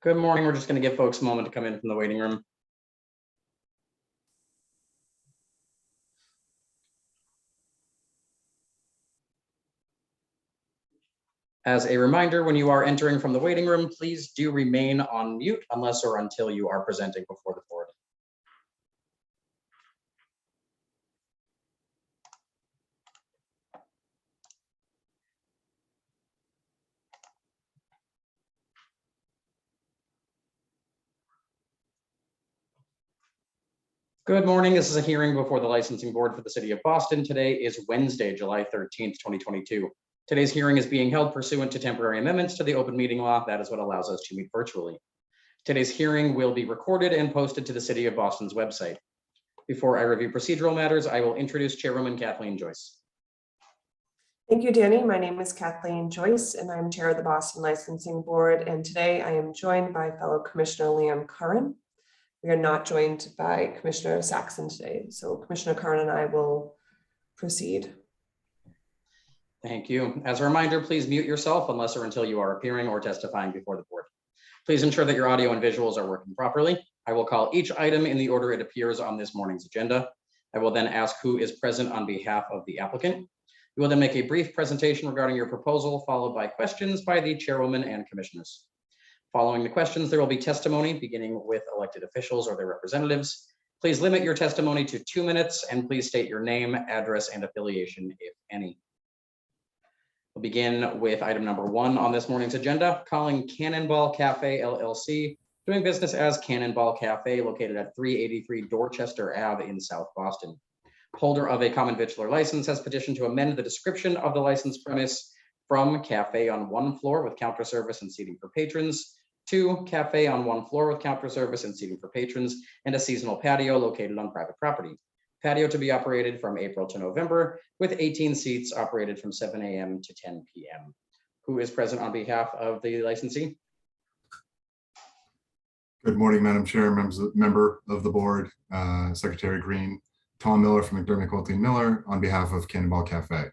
Good morning. We're just going to give folks a moment to come in from the waiting room. As a reminder, when you are entering from the waiting room, please do remain on mute unless or until you are presenting before the board. Good morning. This is a hearing before the licensing board for the city of Boston. Today is Wednesday, July 13th, 2022. Today's hearing is being held pursuant to temporary amendments to the open meeting law. That is what allows us to meet virtually. Today's hearing will be recorded and posted to the city of Boston's website. Before I review procedural matters, I will introduce Chairwoman Kathleen Joyce. Thank you, Danny. My name is Kathleen Joyce, and I'm chair of the Boston Licensing Board. And today I am joined by fellow Commissioner Liam Curran. We are not joined by Commissioner Saxon today. So Commissioner Curran and I will proceed. Thank you. As a reminder, please mute yourself unless or until you are appearing or testifying before the board. Please ensure that your audio and visuals are working properly. I will call each item in the order it appears on this morning's agenda. I will then ask who is present on behalf of the applicant. We will then make a brief presentation regarding your proposal, followed by questions by the chairwoman and commissioners. Following the questions, there will be testimony, beginning with elected officials or their representatives. Please limit your testimony to 2 minutes, and please state your name, address, and affiliation, if any. We'll begin with item number 1 on this morning's agenda, calling Cannonball Cafe LLC, doing business as Cannonball Cafe, located at 383 Dorchester Ave in South Boston. Holder of a common Vitular license has petitioned to amend the description of the licensed premise from cafe on 1 floor with counter service and seating for patrons to cafe on 1 floor with counter service and seating for patrons and a seasonal patio located on private property. Patio to be operated from April to November with 18 seats operated from 7 a.m. to 10 p.m. Who is present on behalf of the licensee? Good morning, Madam Chair, member of the board, Secretary Green, Tom Miller from McDermott Coulter Miller on behalf of Cannonball Cafe.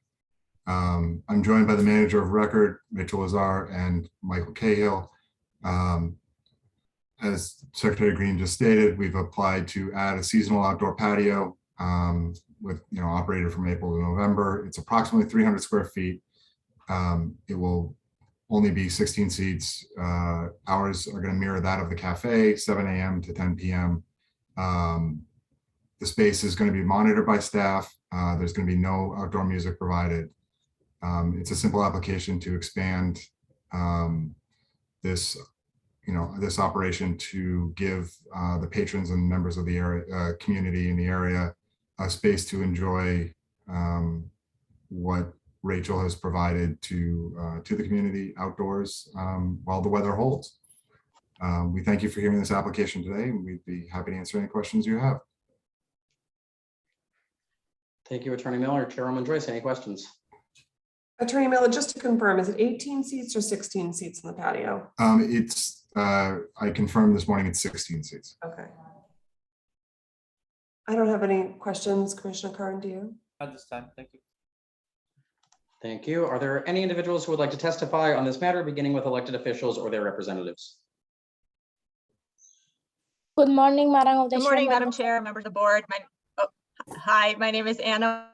I'm joined by the manager of record, Rachel Lazar, and Michael Cahill. As Secretary Green just stated, we've applied to add a seasonal outdoor patio with operated from April to November. It's approximately 300 square feet. It will only be 16 seats. Hours are going to mirror that of the cafe, 7 a.m. to 10 p.m. The space is going to be monitored by staff. There's going to be no outdoor music provided. It's a simple application to expand this operation to give the patrons and members of the area, community in the area, a space to enjoy what Rachel has provided to the community outdoors while the weather holds. We thank you for hearing this application today, and we'd be happy to answer any questions you have. Thank you, Attorney Miller. Chairwoman Joyce, any questions? Attorney Miller, just to confirm, is it 18 seats or 16 seats in the patio? I confirmed this morning it's 16 seats. Okay. I don't have any questions. Commissioner Curran, do you? At this time, thank you. Thank you. Are there any individuals who would like to testify on this matter, beginning with elected officials or their representatives? Good morning, Madam. Good morning, Madam Chair, members of the board. Hi, my name is Anna.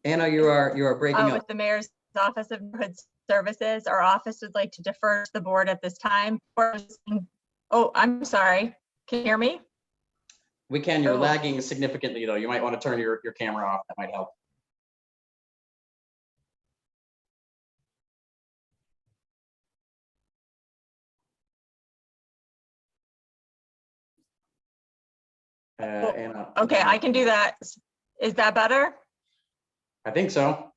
Anna, you are breaking up. With the Mayor's Office of Neighborhood Services, our office would like to defer to the board at this time. Oh, I'm sorry. Can you hear me? We can. You're lagging significantly, though. You might want to turn your camera off. That might help. Anna. Okay, I can do that. Is that better? I think so.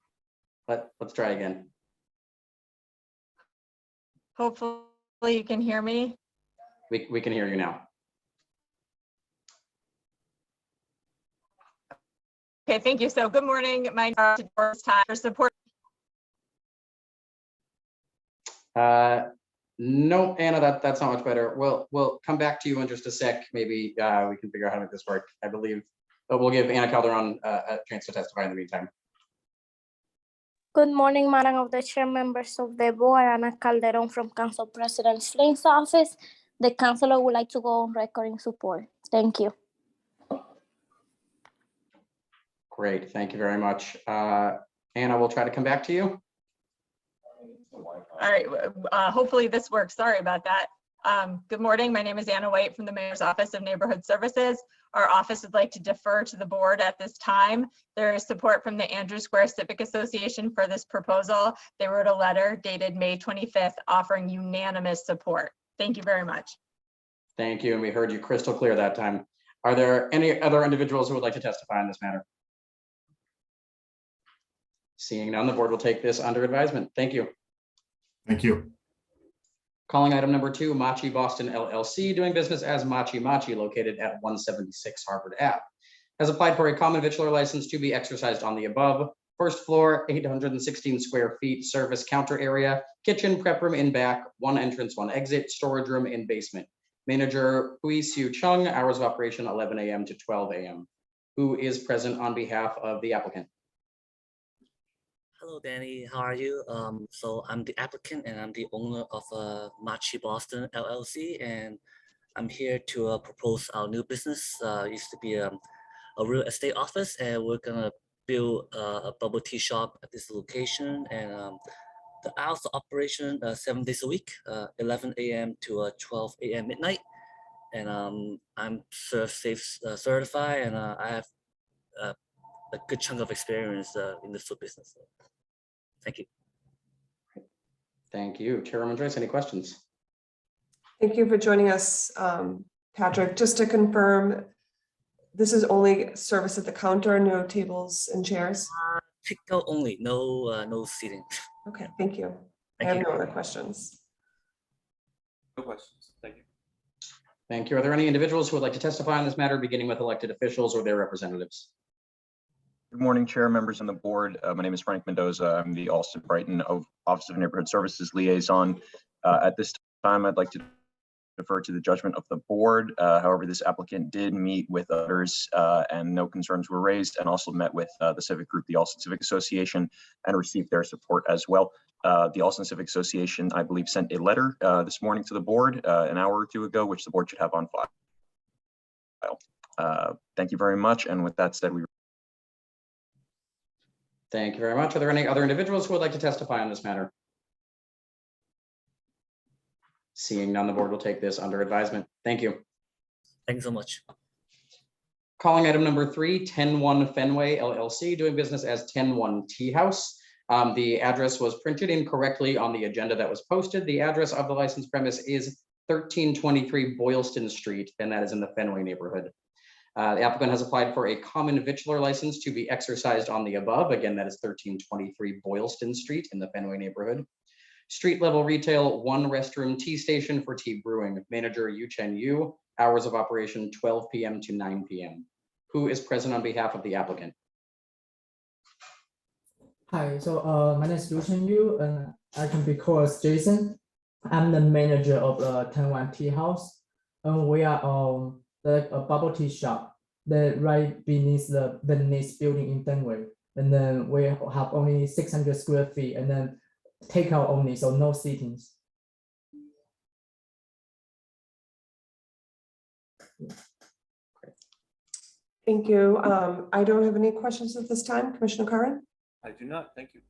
Let's try again. Hopefully you can hear me. We can hear you now. Okay, thank you. So good morning. My first time for support. No, Anna, that's not much better. We'll come back to you in just a sec. Maybe we can figure out how to make this work. I believe, but we'll give Anna Calderon a chance to testify in the meantime. Good morning, Madam of the Chair, members of the board, Ana Calderon from Council President Flame's office. The councilor would like to go on record in support. Thank you. Great, thank you very much. Anna, we'll try to come back to you. All right, hopefully this works. Sorry about that. Good morning. My name is Anna White from the Mayor's Office of Neighborhood Services. Our office would like to defer to the board at this time. There is support from the Andrew Square Civic Association for this proposal. They wrote a letter dated May 25th offering unanimous support. Thank you very much. Thank you, and we heard you crystal clear that time. Are there any other individuals who would like to testify on this matter? Seeing none, the board will take this under advisement. Thank you. Thank you. Calling item number 2, Machi Boston LLC, doing business as Machi Machi, located at 176 Harvard Ave. Has applied for a common vitular license to be exercised on the above. First floor, 816 square feet, service counter area, kitchen, prep room in back, 1 entrance, 1 exit, storage room in basement. Manager Hui Siu Chung, hours of operation 11 a.m. to 12 a.m. Who is present on behalf of the applicant? Hello, Danny. How are you? So I'm the applicant and I'm the owner of Machi Boston LLC, and I'm here to propose our new business. It used to be a real estate office, and we're gonna build a bubble tea shop at this location. And the hours of operation 7 days a week, 11 a.m. to 12 a.m. midnight. And I'm safe certified, and I have a good chunk of experience in the food business. Thank you. Thank you. Chairwoman Joyce, any questions? Thank you for joining us, Patrick. Just to confirm, this is only service at the counter, no tables and chairs? Takeout only, no seating. Okay, thank you. I Thank have you. no other questions. No questions. Thank you. Thank you. Are there any individuals who would like to testify on this matter, beginning with elected officials or their representatives? Good morning, Chair, members on the board. My name is Frank Mendoza. I'm the Allstate Brighton Office of Neighborhood Services liaison. At this time, I'd like to defer to the judgment of the board. However, this applicant did meet with others and no concerns were raised, and also met with the civic group, the Allstate Civic Association, and received their support as well. The Allstate Civic Association, I believe, sent a letter this morning to the board an hour or two ago, which the board should have on file. Thank you very much. And with that said, we Thank you very much. Are there any other individuals who would like to testify on this matter? Seeing none, the board will take this under advisement. Thank you. Thank you so much. Calling item number 3, 101 Fenway LLC, doing business as 101 Tea House. The address was printed incorrectly on the agenda that was posted. The address of the licensed premise is 1323 Boylston Street, and that is in the Fenway neighborhood. The applicant has applied for a common vitular license to be exercised on the above. Again, that is 1323 Boylston Street in the Fenway neighborhood. Street level retail, 1 restroom tea station for tea brewing. Manager Yu Chen Yu, hours of operation 12 p.m. to 9 p.m. Who is present on behalf of the applicant? Hi, so my name is Yu Chen Yu, and I can be called as Jason. I'm the manager of the 101 Tea House, and we are a bubble tea shop that right beneath the Vietnamese building in Fenway. And then we have only 600 square feet, and then takeout only, so no seatings. Thank you. I don't have any questions at this time. Commissioner Curran? I do not. Thank you.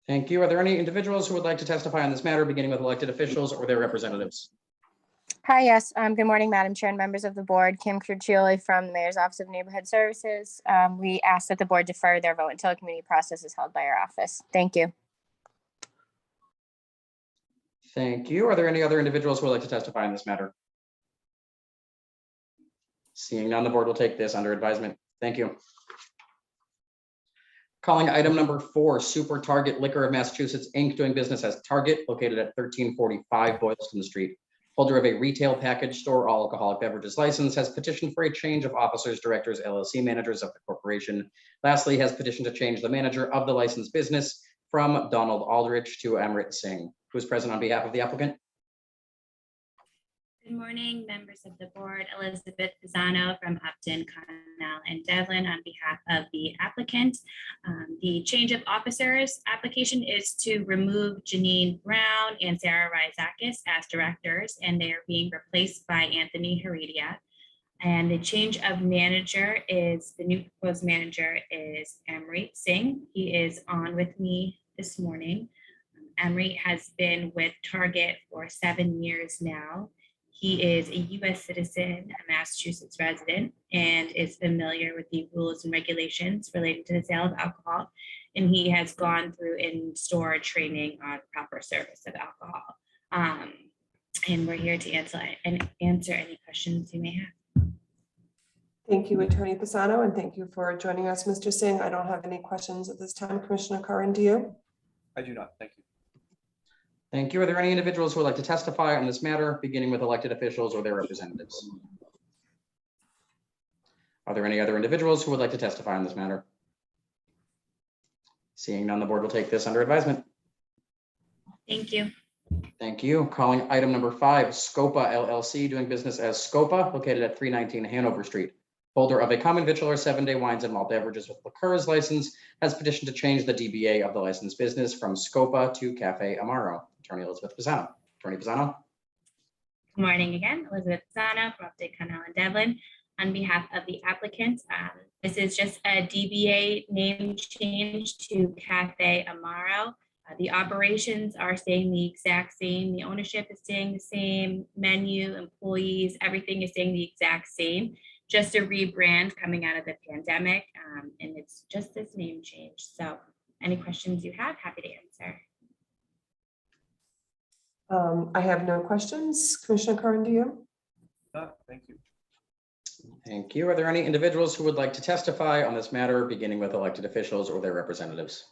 Thank you. Are there any individuals who would like to testify on this matter, beginning with elected officials or their representatives? Hi, yes. Good morning, Madam Chair and members of the board. Kim Curcioli from the Mayor's Office of Neighborhood Services. We ask that the board defer their vote until a community process is held by our office. Thank you. Thank you. Are there any other individuals who would like to testify on this matter? Seeing none, the board will take this under advisement. Thank you. Calling item number 4, Super Target Liquor of Massachusetts, Inc., doing business as Target, located at 1345 Boylston Street. Holder of a retail package store all alcoholic beverages license, has petitioned for a change of officers, directors, LLC managers of the corporation. Lastly, has petitioned to change the manager of the licensed business from Donald Aldrich to Amrit Singh. Who is present on behalf of the applicant? Good morning, members of the board. Elizabeth Pisano from Upton, Connell, and Devlin on behalf of the applicant. The change of officers application is to remove Janine Brown and Sarah Rizakis as directors, and they are being replaced by Anthony Heredia. And the change of manager is, the new proposed manager is Amrit Singh. He is on with me this morning. Amrit has been with Target for 7 years now. He is a U.S. citizen, a Massachusetts resident, and is familiar with the rules and regulations relating to the sale of alcohol. And he has gone through in-store training on proper service of alcohol. And we're here to answer any questions you may have. Thank you, Attorney Pisano, and thank you for joining us, Mr. Singh. I don't have any questions at this time. Commissioner Curran, do you? I do not. Thank you. Thank you. Are there any individuals who would like to testify on this matter, beginning with elected officials or their representatives? Are there any other individuals who would like to testify on this matter? Seeing none, the board will take this under advisement. Thank you. Thank you. Calling item number 5, Scopa LLC, doing business as Scopa, located at 319 Hanover Street. Holder of a common Vitular 7-day wines and malt beverages with liqueurs license has petitioned to change the DBA of the licensed business from Scopa to Cafe Amaro. Attorney Elizabeth Pisano. Attorney Pisano. Good morning again, Elizabeth Pisano from Upton, Connell, and Devlin. On behalf of the applicant, this is just a DBA name change to Cafe Amaro. The operations are staying the exact same. The ownership is staying the same. Menu, employees, everything is staying the exact same. Just a rebrand coming out of the pandemic, and it's just this name change. So any questions you have, happy to answer. I have no questions. Commissioner Curran, do you? Thank you. Thank you. Are there any individuals who would like to testify on this matter, beginning with elected officials or their representatives?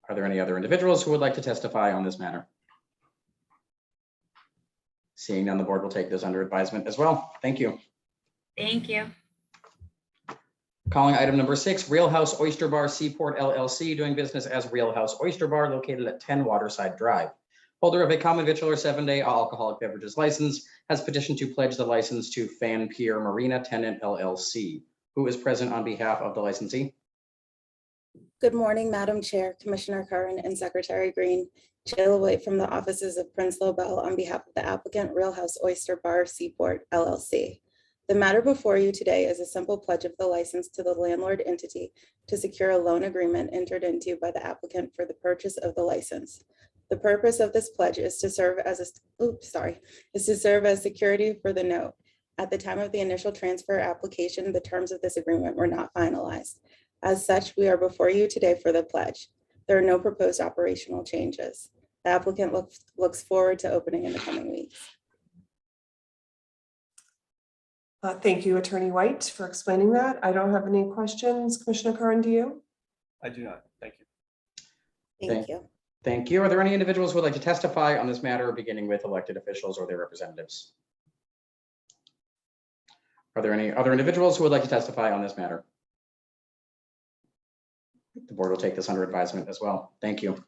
Are there any other individuals who would like to testify on this matter? Seeing none, the board will take this under advisement as well. Thank you. Thank you. Calling item number 6, Real House Oyster Bar Seaport LLC, doing business as Real House Oyster Bar, located at 10 Waterside Drive. Holder of a common Vitular 7-day alcoholic beverages license has petitioned to pledge the license to Fan Pier Marina Tenant LLC. Who is present on behalf of the licensee? Good morning, Madam Chair, Commissioner Curran, and Secretary Green. Jill White from the offices of Prince Lobel on behalf of the applicant Real House Oyster Bar Seaport LLC. The matter before you today is a simple pledge of the license to the landlord entity to secure a loan agreement entered into by the applicant for the purchase of the license. The purpose of this pledge is to serve as security for the note. At the time of the initial transfer application, the terms of this agreement were not finalized. As such, we are before you today for the pledge. There are no proposed operational changes. The applicant looks forward to opening in the coming weeks. Thank you, Attorney White, for explaining that. I don't have any questions. Commissioner Curran, do you? I do not. Thank you. Thank you. Thank you. Are there any individuals who would like to testify on this matter, beginning with elected officials or their representatives? Are there any other individuals who would like to testify on this matter? The board will take this under advisement as well. Thank you.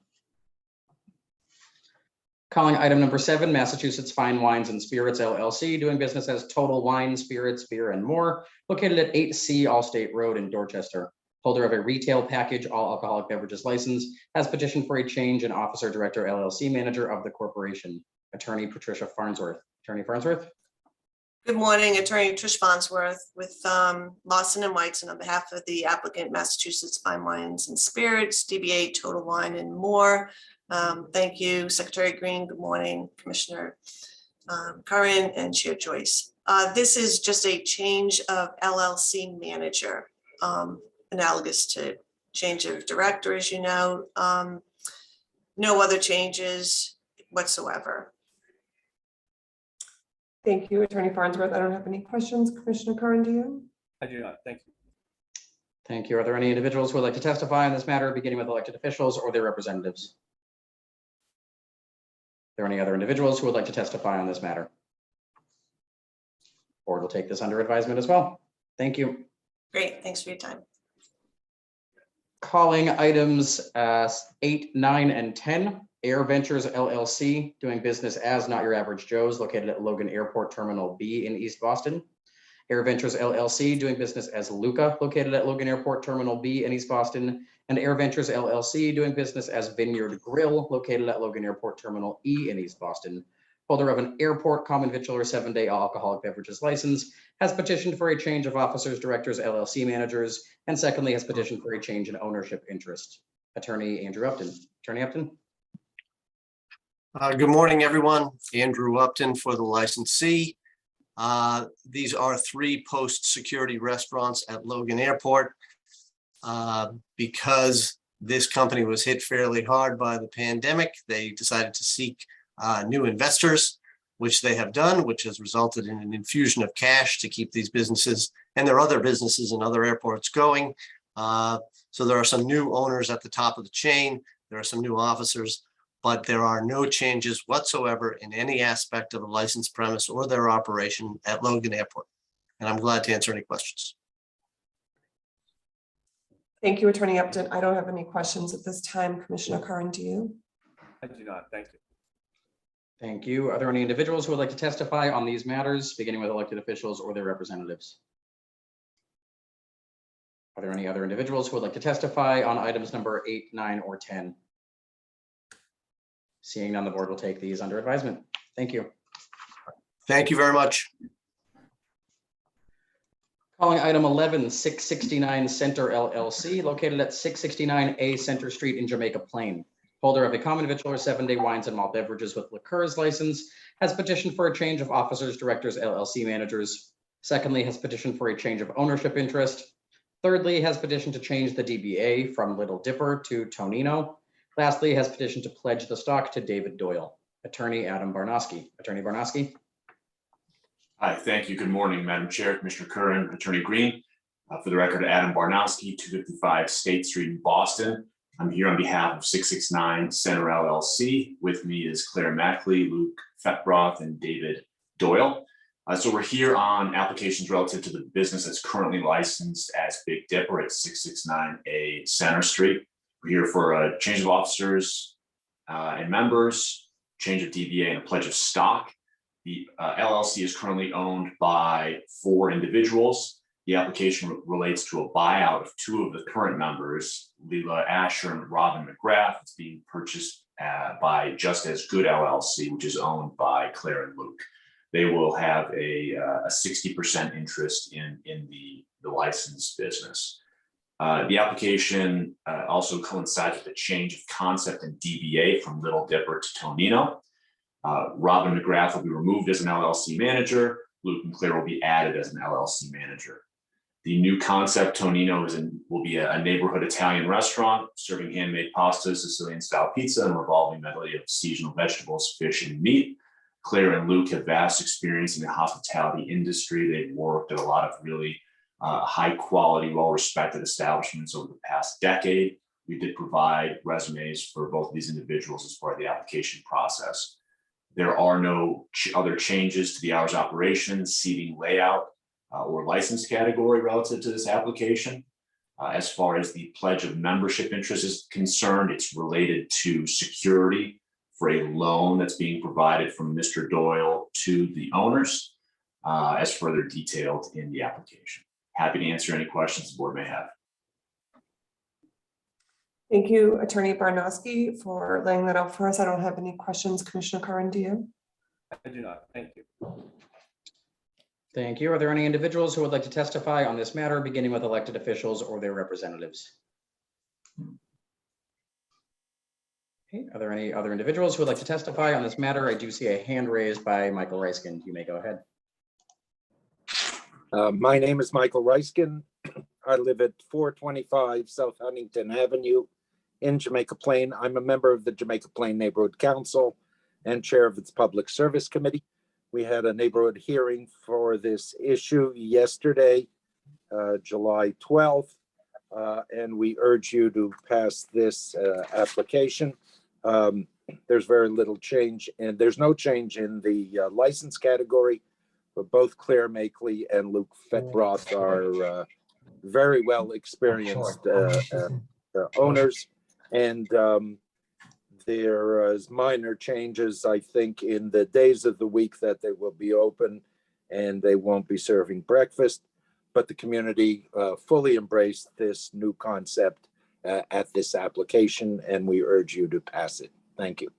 Calling item number 7, Massachusetts Fine Wines and Spirits LLC, doing business as Total Wine, Spirits, Beer, and More, located at 8C Allstate Road in Dorchester. Holder of a retail package all alcoholic beverages license has petitioned for a change in officer director LLC manager of the corporation. Attorney Patricia Farnsworth. Attorney Farnsworth. Good morning, Attorney Trish Farnsworth with Lawson and Whiteson on behalf of the applicant Massachusetts Fine Wines and Spirits, DBA Total Wine and More. Thank you, Secretary Green. Good morning, Commissioner Curran and Chair Joyce. This is just a change of LLC manager, analogous to change of director, as you know. No other changes whatsoever. Thank you, Attorney Farnsworth. I don't have any questions. Commissioner Curran, do you? I do not. Thank you. Thank you. Are there any individuals who would like to testify on this matter, beginning with elected officials or their representatives? Are there any other individuals who would like to testify on this matter? Board will take this under advisement as well. Thank you. Great. Thanks for your time. Calling items 8, 9, and 10, Air Ventures LLC, doing business as Not Your Average Joe's, located at Logan Airport Terminal B in East Boston. Air Ventures LLC, doing business as Luca, located at Logan Airport Terminal B in East Boston. And Air Ventures LLC, doing business as Vineyard Grill, located at Logan Airport Terminal E in East Boston. Holder of an airport common vitular 7-day alcoholic beverages license, has petitioned for a change of officers, directors, LLC managers, and secondly, has petitioned for a change in ownership interest. Attorney Andrew Upton. Attorney Upton. Good morning, everyone. Andrew Upton for the licensee. These are 3 post-security restaurants at Logan Airport. Because this company was hit fairly hard by the pandemic, they decided to seek new investors, which they have done, which has resulted in an infusion of cash to keep these businesses and their other businesses and other airports going. So there are some new owners at the top of the chain. There are some new officers, but there are no changes whatsoever in any aspect of the licensed premise or their operation at Logan Airport. And I'm glad to answer any questions. Thank you, Attorney Upton. I don't have any questions at this time. Commissioner Curran, do you? I do not. Thank you. Thank you. Are there any individuals who would like to testify on these matters, beginning with elected officials or their representatives? Are there any other individuals who would like to testify on items number 8, 9, or 10? Seeing none, the board will take these under advisement. Thank you. Thank you very much. Calling item 11, 669 Center LLC, located at 669A Center Street in Jamaica Plain. Holder of a common vitular 7-day wines and malt beverages with liqueurs license, has petitioned for a change of officers, directors, LLC managers. Secondly, has petitioned for a change of ownership interest. Thirdly, has petitioned to change the DBA from Little Dipper to Tonino. Lastly, has petitioned to pledge the stock to David Doyle. Attorney Adam Barnoski. Attorney Barnoski. Hi, thank you. Good morning, Madam Chair, Commissioner Curran, Attorney Green. For the record, Adam Barnowski, 255 State Street in Boston. I'm here on behalf of 669 Center LLC. With me is Claire Mackley, Luke Fetbroth, and David Doyle. So we're here on applications relative to the business that's currently licensed as Big Dipper at 669A Center Street. We're here for a change of officers and members, change of DBA, and a pledge of stock. The LLC is currently owned by 4 individuals. The application relates to a buyout of 2 of the current members, Leila Asher and Robin McGrath. It's being purchased by Just As Good LLC, which is owned by Claire and Luke. They will have a 60% interest in the licensed business. The application also coincides with a change of concept in DBA from Little Dipper to Tonino. Robin McGrath will be removed as an LLC manager. Luke and Claire will be added as an LLC manager. The new concept, Tonino, will be a neighborhood Italian restaurant serving handmade pasta, Sicilian-style pizza, and a revolving medley of seasonal vegetables, fish, and meat. Claire and Luke have vast experience in the hospitality industry. They've worked at a lot of really high-quality, well-respected establishments over the past decade. We did provide resumes for both of these individuals as part of the application process. There are no other changes to the hours of operation, seating layout, or license category relative to this application. As far as the pledge of membership interest is concerned, it's related to security for a loan that's being provided from Mr. Doyle to the owners, as further detailed in the application. Happy to answer any questions the board may have. Thank you, Attorney Barnoski, for laying that out for us. I don't have any questions. Commissioner Curran, do you? I do not. Thank you. Thank you. Are there any individuals who would like to testify on this matter, beginning with elected officials or their representatives? Okay. Are there any other individuals who would like to testify on this matter? I do see a hand raised by Michael Reiskin. You may go ahead. My name is Michael Reiskin. I live at 425 South Huntington Avenue in Jamaica Plain. I'm a member of the Jamaica Plain Neighborhood Council and chair of its Public Service Committee. We had a neighborhood hearing for this issue yesterday, July 12th, and we urge you to pass this application. There's very little change, and there's no change in the license category, but both Claire Makeley and Luke Fetbroth are very well experienced owners, and There is minor changes, I think, in the days of the week that they will be open, and they won't be serving breakfast. But the community fully embraced this new concept at this application, and we urge you to pass it. Thank you.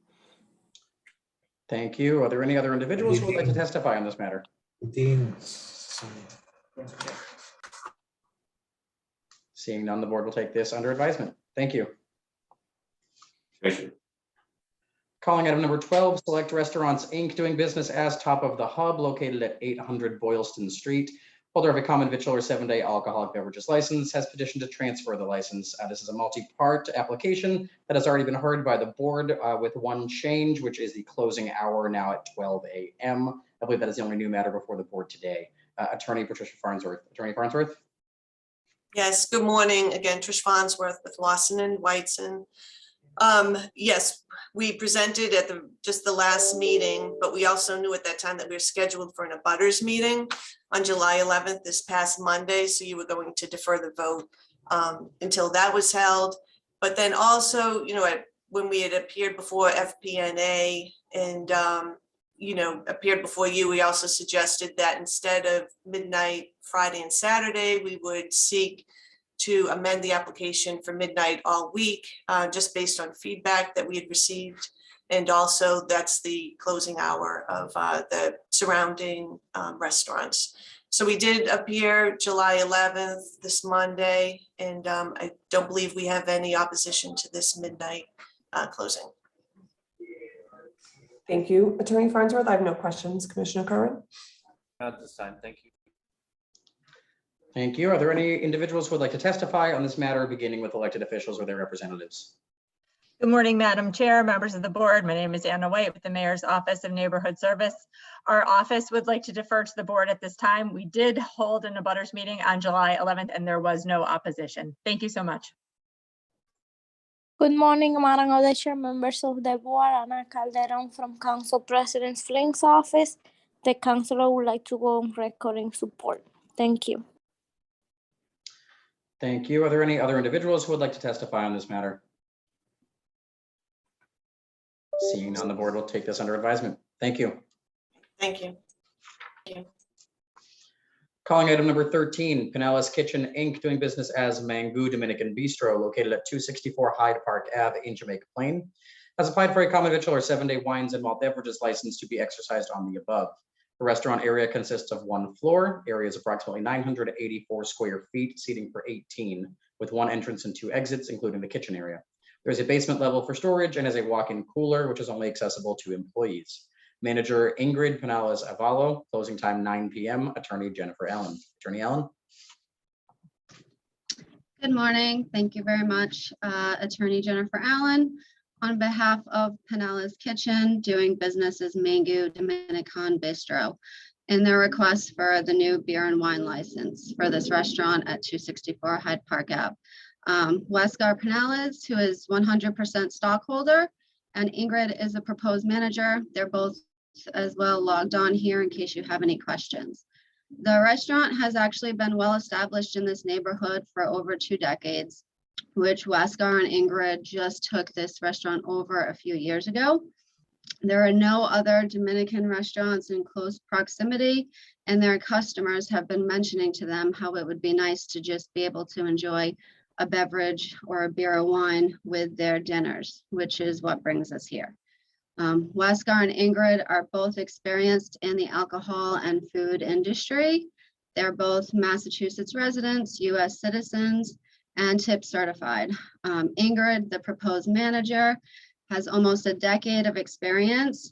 Thank you. Are there any other individuals who would like to testify on this matter? Seeing none, the board will take this under advisement. Thank you. Thank you. Calling item number 12, Select Restaurants, Inc., doing business as Top of the Hub, located at 800 Boylston Street. Holder of a common Vitular 7-day alcoholic beverages license has petitioned to transfer the license. This is a multi-part application that has already been heard by the board with one change, which is the closing hour now at 12 a.m. I believe that is the only new matter before the board today. Attorney Patricia Farnsworth. Attorney Farnsworth. Yes, good morning. Again, Trish Farnsworth with Lawson and Whiteson. Yes, we presented at just the last meeting, but we also knew at that time that we were scheduled for an abutters meeting on July 11th, this past Monday. So you were going to defer the vote until that was held. But then also, when we had appeared before FPNA and, appeared before you, we also suggested that instead of midnight Friday and Saturday, we would seek to amend the application for midnight all week, just based on feedback that we had received. And also that's the closing hour of the surrounding restaurants. So we did appear July 11th, this Monday, and I don't believe we have any opposition to this midnight closing. Thank you. Attorney Farnsworth, I have no questions. Commissioner Curran? Not this time. Thank you. Thank you. Are there any individuals who would like to testify on this matter, beginning with elected officials or their representatives? Good morning, Madam Chair, members of the board. My name is Anna White with the Mayor's Office of Neighborhood Service. Our office would like to defer to the board at this time. We did hold an abutters meeting on July 11th and there was no opposition. Thank you so much. Good morning, Madam Chair, members of the board. Ana Calderon from Council President Flynn's office. The councilor would like to go on record in support. Thank you. Thank you. Are there any other individuals who would like to testify on this matter? Seeing none, the board will take this under advisement. Thank you. Thank you. Thank you. Calling item number 13, Pinellas Kitchen, Inc., doing business as Mango Dominican Bistro, located at 264 Hyde Park Ave in Jamaica Plain, has applied for a common Vitular 7-day wines and malt beverages license to be exercised on the above. The restaurant area consists of one floor. Area is approximately 984 square feet, seating for 18, with one entrance and two exits, including the kitchen area. There's a basement level for storage and is a walk-in cooler, which is only accessible to employees. Manager Ingrid Pinellas Avalo, closing time 9 p.m. Attorney Jennifer Allen. Attorney Allen. Good morning. Thank you very much. Attorney Jennifer Allen, on behalf of Pinellas Kitchen, doing business as Mango Dominican Bistro, in their request for the new beer and wine license for this restaurant at 264 Hyde Park Ave. Wescar Pinellas, who is 100% stockholder, and Ingrid is a proposed manager. They're both as well logged on here in case you have any questions. The restaurant has actually been well established in this neighborhood for over 2 decades, which Wescar and Ingrid just took this restaurant over a few years ago. There are no other Dominican restaurants in close proximity, and their customers have been mentioning to them how it would be nice to just be able to enjoy a beverage or a beer or wine with their dinners, which is what brings us here. Wescar and Ingrid are both experienced in the alcohol and food industry. They're both Massachusetts residents, US citizens, and tip certified. Ingrid, the proposed manager, has almost a decade of experience,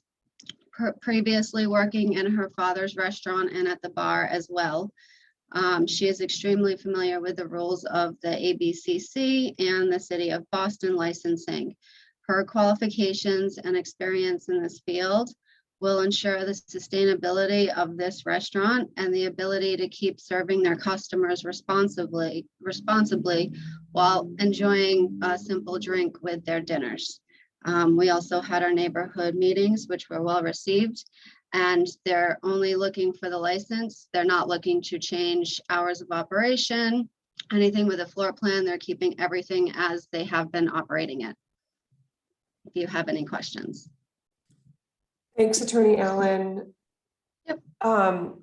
previously working in her father's restaurant and at the bar as well. She is extremely familiar with the rules of the ABCC and the City of Boston licensing. Her qualifications and experience in this field will ensure the sustainability of this restaurant and the ability to keep serving their customers responsibly while enjoying a simple drink with their dinners. We also had our neighborhood meetings, which were well received, and they're only looking for the license. They're not looking to change hours of operation, anything with a floor plan. They're keeping everything as they have been operating it. if you have any questions. Thanks, Attorney Allen. Yep.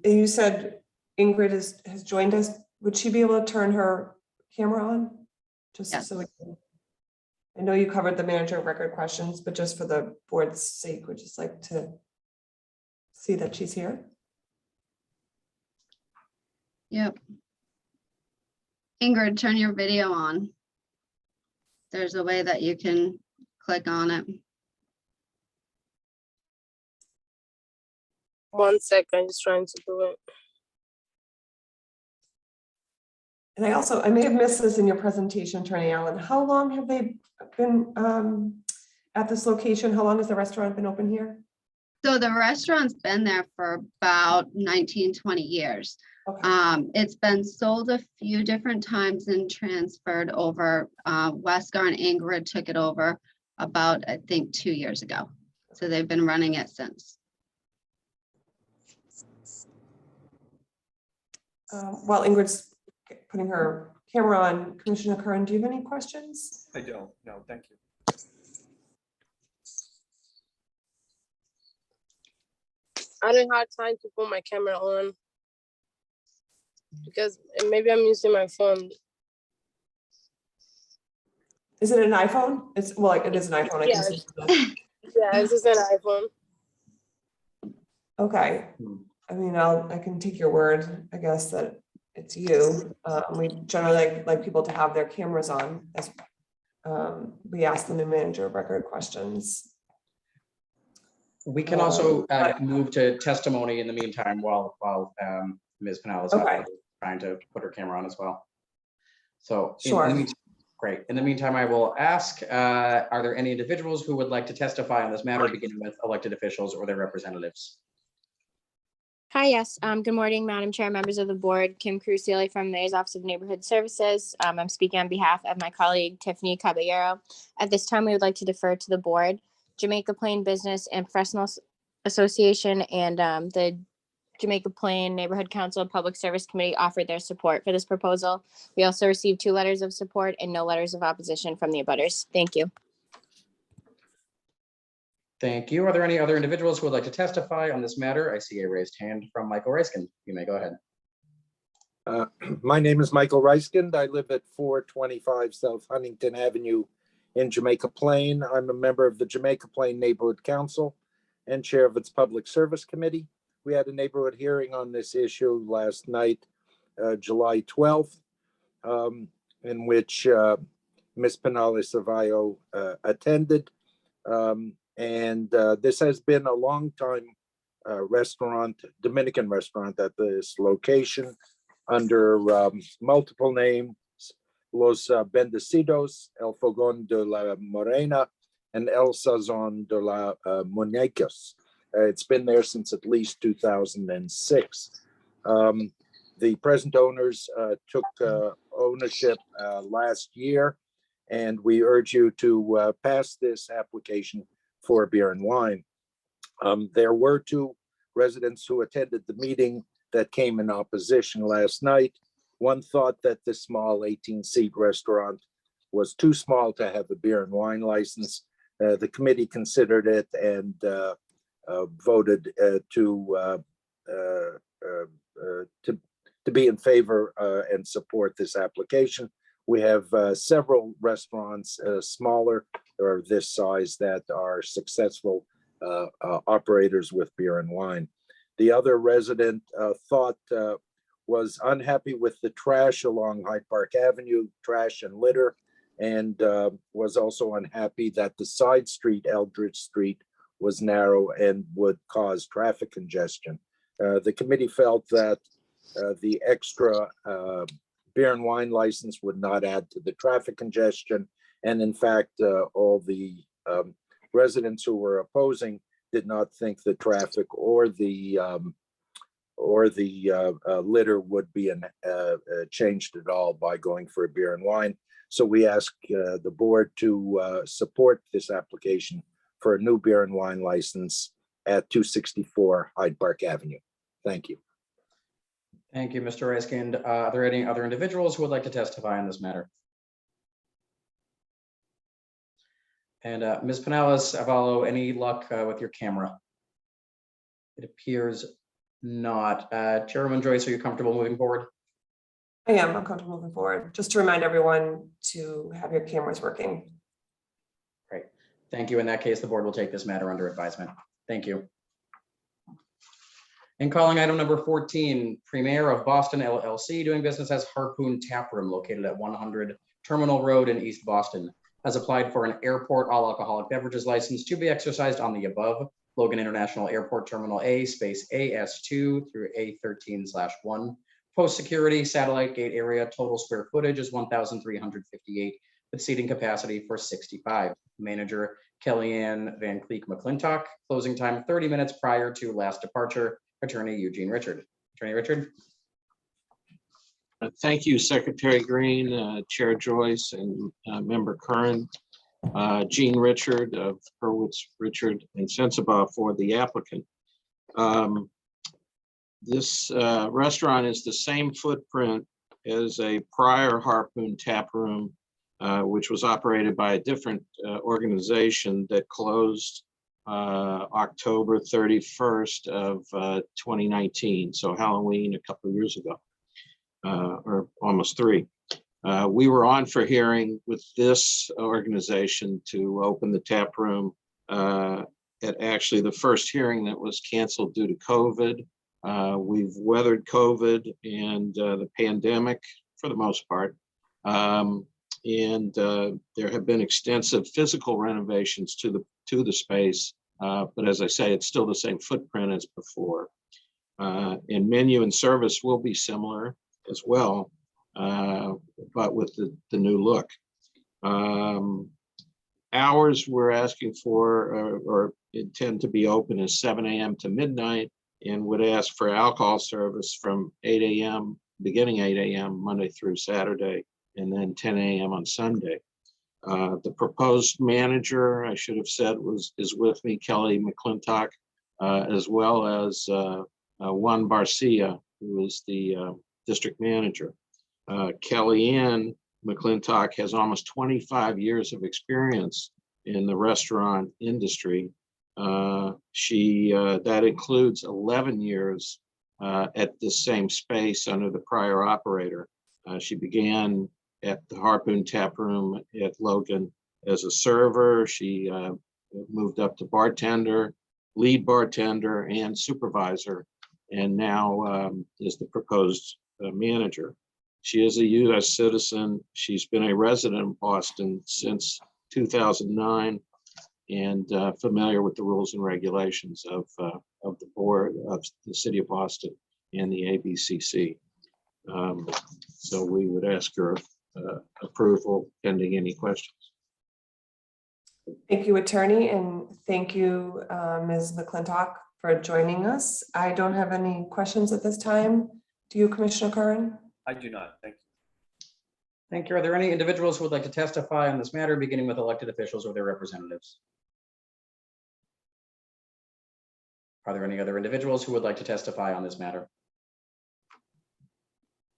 You said Ingrid has joined us. Would she be able to turn her camera on? Just Yes. so we can. I know you covered the manager of record questions, but just for the board's sake, we'd just like to see that she's here. Yep. Ingrid, turn your video on. There's a way that you can click on it. 1 second, just trying to do it. And I may have missed this in your presentation, Attorney Allen. How long have they been at this location? How long has the restaurant been open here? So the restaurant's been there for about 19, 20 years. Okay. It's been sold a few different times and transferred over. Westgar and Ingrid took it over about, I think, 2 years ago. So they've been running it since. While Ingrid's putting her camera on, Commissioner Curran, do you have any questions? I don't, no, thank you. I didn't have time to put my camera on because maybe I'm using my phone. Is it an iPhone? It's well, it is an iPhone. I Yeah. can see. Yeah, this is an iPhone. Okay. I mean, I can take your word, I guess, that it's you. We generally like people to have their cameras on as we ask them to manager of record questions. We can also move to testimony in the meantime while Ms. Pinellas is trying to put her camera on as well. So Sure. Great. In the meantime, I will ask, are there any individuals who would like to testify on this matter, beginning with elected officials or their representatives? Hi, yes. Good morning, Madam Chair, members of the board. Kim Crucioli from the Mayor's Office of Neighborhood Services. I'm speaking on behalf of my colleague Tiffany Caballero. At this time, we would like to defer to the board. Jamaica Plain Business and Professional Association and the Jamaica Plain Neighborhood Council Public Service Committee offered their support for this proposal. We also received 2 letters of support and no letters of opposition from the abutters. Thank you. Thank you. Are there any other individuals who would like to testify on this matter? I see a raised hand from Michael Reiskin. You may go ahead. My name is Michael Reiskind. I live at 425 South Huntington Avenue in Jamaica Plain. I'm a member of the Jamaica Plain Neighborhood Council and chair of its Public Service Committee. We had a neighborhood hearing on this issue last night, July 12th, in which Ms. Pinellas Savallo attended. This has been a long time restaurant, Dominican restaurant at this location under multiple names, Los Bendecidos, El Fogón de la Morena, and El Sazón de la Muñecas. It's been there since at least 2006. The present owners took ownership last year, and we urge you to pass this application for beer and wine. There were 2 residents who attended the meeting that came in opposition last night. One thought that the small 18-seat restaurant was too small to have a beer and wine license. The committee considered it and voted to be in favor and support this application. We have several restaurants, smaller or this size, that are successful operators with beer and wine. The other resident was unhappy with the trash along Hyde Park Avenue, trash and litter, and was also unhappy that the side street, Eldridge Street, was narrow and would cause traffic congestion. The committee felt that the extra beer and wine license would not add to the traffic congestion. And in fact, all the residents who were opposing did not think the traffic or the litter would be changed at all by going for a beer and wine. So we ask the board to support this application for a new beer and wine license at 264 Hyde Park Avenue. Thank you. Thank you, Mr. Reiskind. Are there any other individuals who would like to testify on this matter? And Ms. Pinellas, Avalo, any luck with your camera? It appears not. Chairwoman Joyce, are you comfortable moving forward? I am. I'm comfortable moving forward. Just to remind everyone to have your cameras working. Great. Thank you. In that case, the board will take this matter under advisement. Thank you. And calling item number 14, Premier of Boston LLC, doing business as Harpoon Tap Room, located at 100 Terminal Road in East Boston, has applied for an airport all alcoholic beverages license to be exercised on the above Logan International Airport Terminal A, space AS2 through A13/1. Post security satellite gate area, total square footage is 1,358 with seating capacity for 65. Manager Kellyanne Van Cleek McClintock. Closing time 30 minutes prior to last departure. Attorney Eugene Richard. Attorney Richard. Thank you, Secretary Green, Chair Joyce, and Member Curran. Gene Richard of Hurwitz, Richard, and Sensabaugh for the applicant. This restaurant is the same footprint as a prior Harpoon Tap Room, which was operated by a different organization that closed October 31st of 2019, so Halloween a couple of years ago, or almost 3. We were on for hearing with this organization to open the tap room at actually the first hearing that was canceled due to COVID. We've weathered COVID and the pandemic for the most part. And there have been extensive physical renovations to the space. But as I say, it's still the same footprint as before. And menu and service will be similar as well, but with the new look. Hours we're asking for or intend to be open is 7 a.m. to midnight, and would ask for alcohol service from 8 a.m., beginning 8 a.m. Monday through Saturday, and then 10 a.m. on Sunday. The proposed manager, I should have said, is with me, Kelly McClintock, as well as Juan Barcia, who is the district manager. Kellyanne McClintock has almost 25 years of experience in the restaurant industry. That includes 11 years at the same space under the prior operator. She began at the Harpoon Tap Room at Logan as a server. She moved up to bartender, lead bartender, and supervisor, and now is the proposed manager. She is a U.S. citizen. She's been a resident of Boston since 2009 and familiar with the rules and regulations of the board of the city of Boston and the ABCC. So we would ask your approval pending any questions. Thank you, attorney, and thank you, Ms. McClintock, for joining us. I don't have any questions at this time. Do you, Commissioner Curran? I do not. Thank you. Thank you. Are there any individuals who would like to testify on this matter, beginning with elected officials or their representatives? Are there any other individuals who would like to testify on this matter?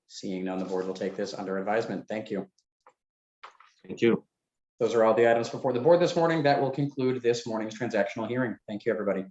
Seeing none, the board will take this under advisement. Thank you. Thank you. Those are all the items before the board this morning. That will conclude this morning's transactional hearing. Thank you, everybody.